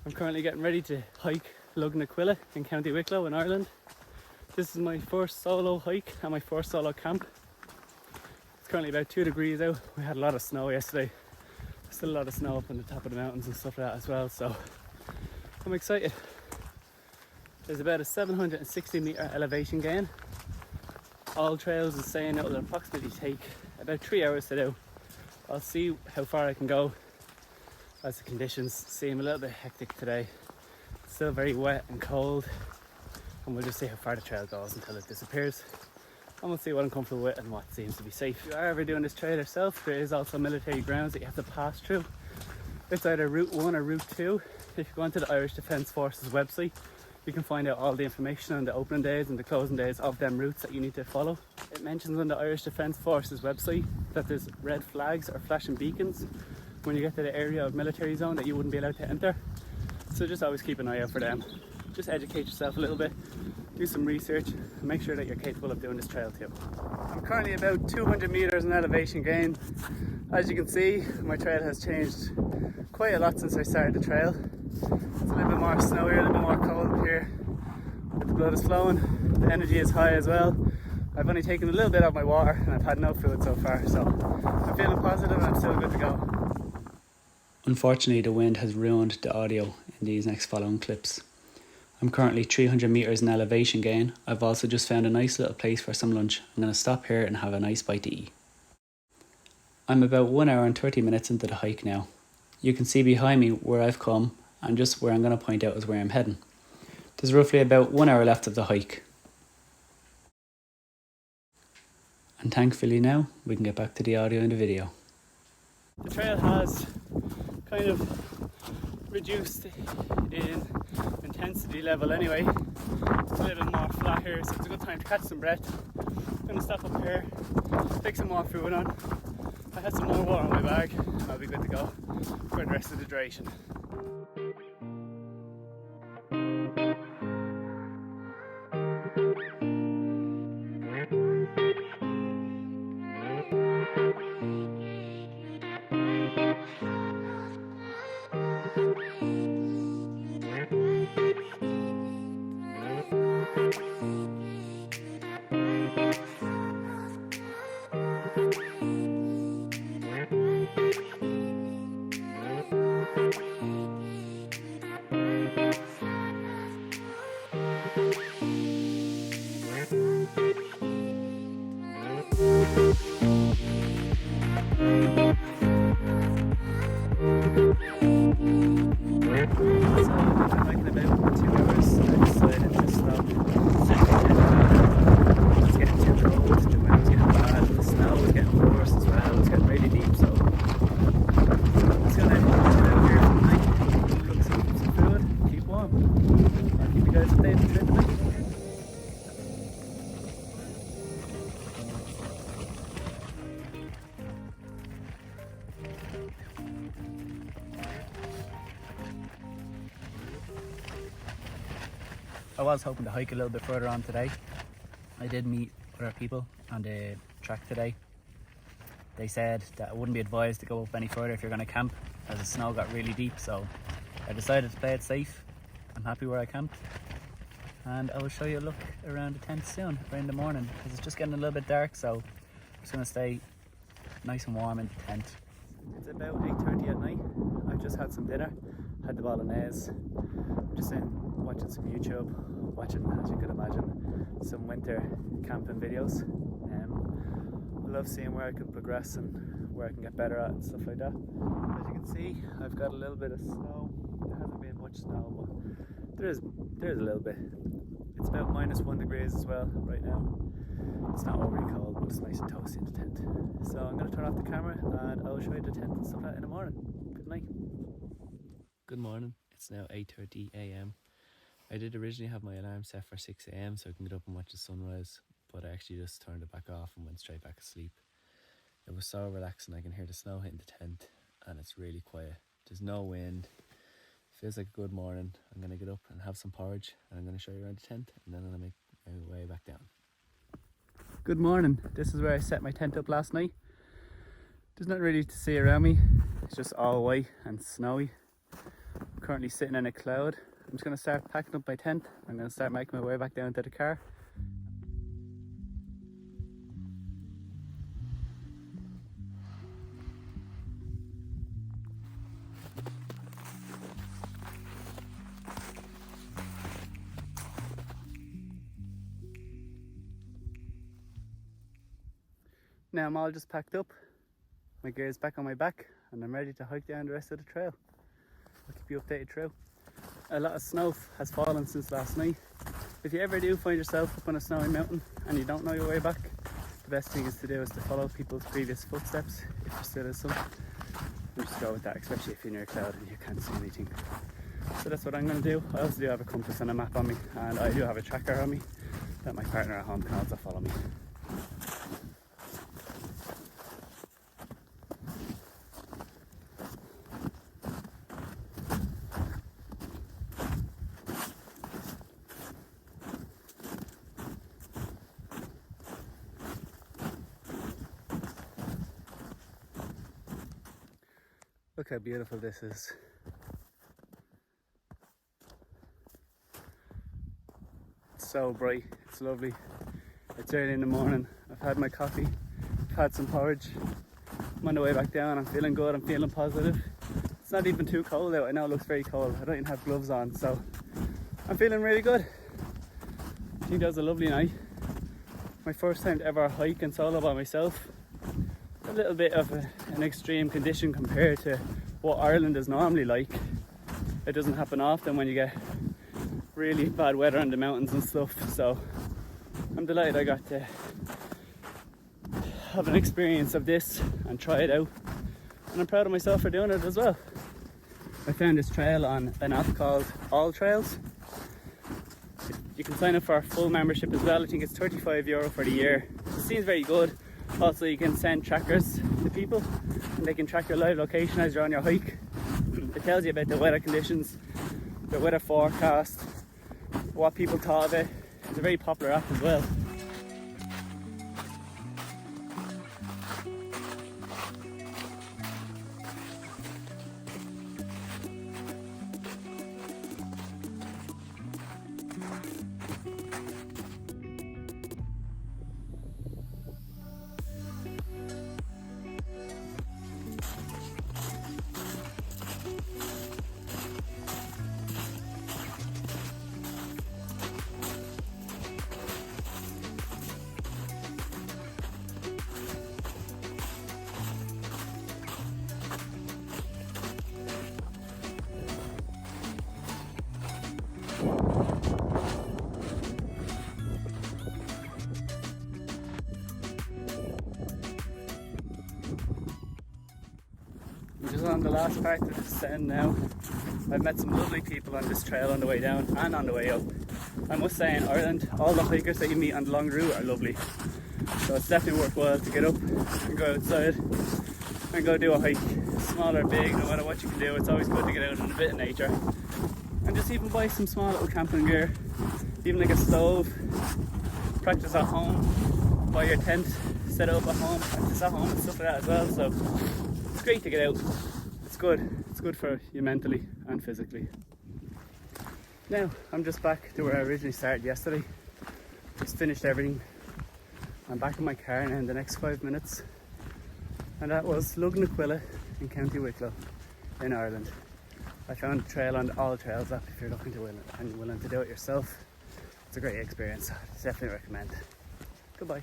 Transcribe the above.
I'm currently getting ready to hike Lugnaquilla in County Wicklow in Ireland. This is my first solo hike and my first solo camp. It's currently about 2 degrees out. We had a lot of snow yesterday. There's still a lot of snow up on the top of the mountains and stuff like that as well, so I'm excited. There's about a 760 metre elevation gain. All trails is saying it will approximately take about 3 hours to do. I'll see how far I can go as the conditions seem a little bit hectic today. It's still very wet and cold, and we'll just see how far the trail goes until it disappears. And we'll see what I'm comfortable with and what seems to be safe. If you are ever doing this trail yourself, there is also military grounds that you have to pass through. It's either Route 1 or Route 2. If you go onto the Irish Defence Forces website, you can find out all the information on the opening days and the closing days of them routes that you need to follow. It mentions on the Irish Defence Forces website that there's red flags or flashing beacons when you get to the area of military zone that you wouldn't be allowed to enter. So just always keep an eye out for them. Just educate yourself a little bit, do some research, and make sure that you're capable of doing this trail too. I'm currently about 200 metres in elevation gain. As you can see, my trail has changed quite a lot since I started the trail. It's a little bit more snowy, a little bit more cold here, but the blood is flowing, the energy is high as well. I've only taken a little bit of my water and I've had no food so far, so I'm feeling positive and I'm still good to go. Unfortunately, the wind has ruined the audio in these next following clips. I'm currently 300 metres in elevation gain. I've also just found a nice little place for some lunch. I'm going to stop here and have a nice bite to eat. I'm about 1 hour and 30 minutes into the hike now. You can see behind me where I've come, and just where I'm going to point out is where I'm heading. There's roughly about 1 hour left of the hike. And thankfully now, we can get back to the audio and the video. The trail has kind of reduced in intensity level anyway. It's a little bit more flat here, so it's a good time to catch some breath. I'm going to stop up here, take some more food on. I had some more water in my bag, and I'll be good to go for the rest of the duration. I was hoping to hike a little bit further on today. I did meet other people on the track today. They said that it wouldn't be advised to go up any further if you're going to camp, as the snow got really deep, so I decided to play it safe. I'm happy where I camped, and I will show you a look around the tent soon, or in the morning, because it's just getting a little bit dark, so I'm just going to stay nice and warm in the tent. It's about 8:30 at night. I've just had some dinner, had the bolognese. I'm just watching some YouTube, watching, as you could imagine, some winter camping videos. I love seeing where I can progress and where I can get better at and stuff like that. As you can see, I've got a little bit of snow. There hasn't been much snow, but there's a little bit. It's about -1 degrees as well right now. It's not overly cold, but it's nice and toasty in the tent. So I'm going to turn off the camera and I'll show you the tent and stuff like that in the morning. Good night. Good morning. It's now 8:30 a.m. I did originally have my alarm set for 6 a.m. so I can get up and watch the sunrise, but I actually just turned it back off and went straight back to sleep. It was so relaxing. I can hear the snow hitting the tent and it's really quiet. There's no wind. Feels like a good morning. I'm going to get up and have some porridge, and I'm going to show you around the tent, and then I'm going to make my way back down. Good morning. This is where I set my tent up last night. There's nothing really to see around me. It's just all white and snowy. currently sitting in a cloud. I'm just going to start packing up my tent. I'm going to start making my way back down to the car. Now I'm all just packed up, my gear is back on my back, and I'm ready to hike down the rest of the trail. I'll keep you updated through. A lot of snow has fallen since last night. If you ever do find yourself up on a snowy mountain and you don't know your way back, the best thing is to do is to follow people's previous footsteps, if there still is some. And just go with that, especially if you're near a cloud and you can't see anything. So that's what I'm going to do. I also do have a compass and a map on me, and I do have a tracker on me that my partner at home can also follow me. Look how beautiful this is. It's so bright, it's lovely. It's early in the morning. I've had my coffee, I've had some porridge. I'm on the way back down. I'm feeling good, I'm feeling positive. It's not even too cold out. I know it looks very cold. I don't even have gloves on, so I'm feeling really good. I think that was a lovely night. My first time to ever hike and solo by myself. A little bit of an extreme condition compared to what Ireland is normally like. It doesn't happen often when you get really bad weather on the mountains and stuff, so I'm delighted I got to have an experience of this and try it out, and I'm proud of myself for doing it as well. I found this trail on an app called All Trails. You can sign up for a full membership as well. I think it's €35 for the year. It seems very good. Also, you can send trackers to people and they can track your live location as you're on your hike. It tells you about the weather conditions, the weather forecast, what people thought of it. It's a very popular app as well. I'm just on the last part of the descent now. I've met some lovely people on this trail on the way down and on the way up. I must say, in Ireland, all the hikers that you meet on the long route are lovely. So it's definitely worthwhile to get up and go outside and go do a hike. Small or big, no matter what you can do, it's always good to get out in a bit of nature. And just even buy some small little camping gear, even like a stove. Practice at home, buy your tent, set it up at home, practice at home and stuff like that as well. So it's great to get out. It's good for you mentally and physically. Now I'm just back to where I originally started yesterday. Just finished everything. I'm back in my car now in the next 5 minutes, and that was Lugnaquilla in County Wicklow in Ireland. I found a trail on the All Trails app if you're looking to willing to do it yourself. It's a great experience. I definitely recommend. Goodbye.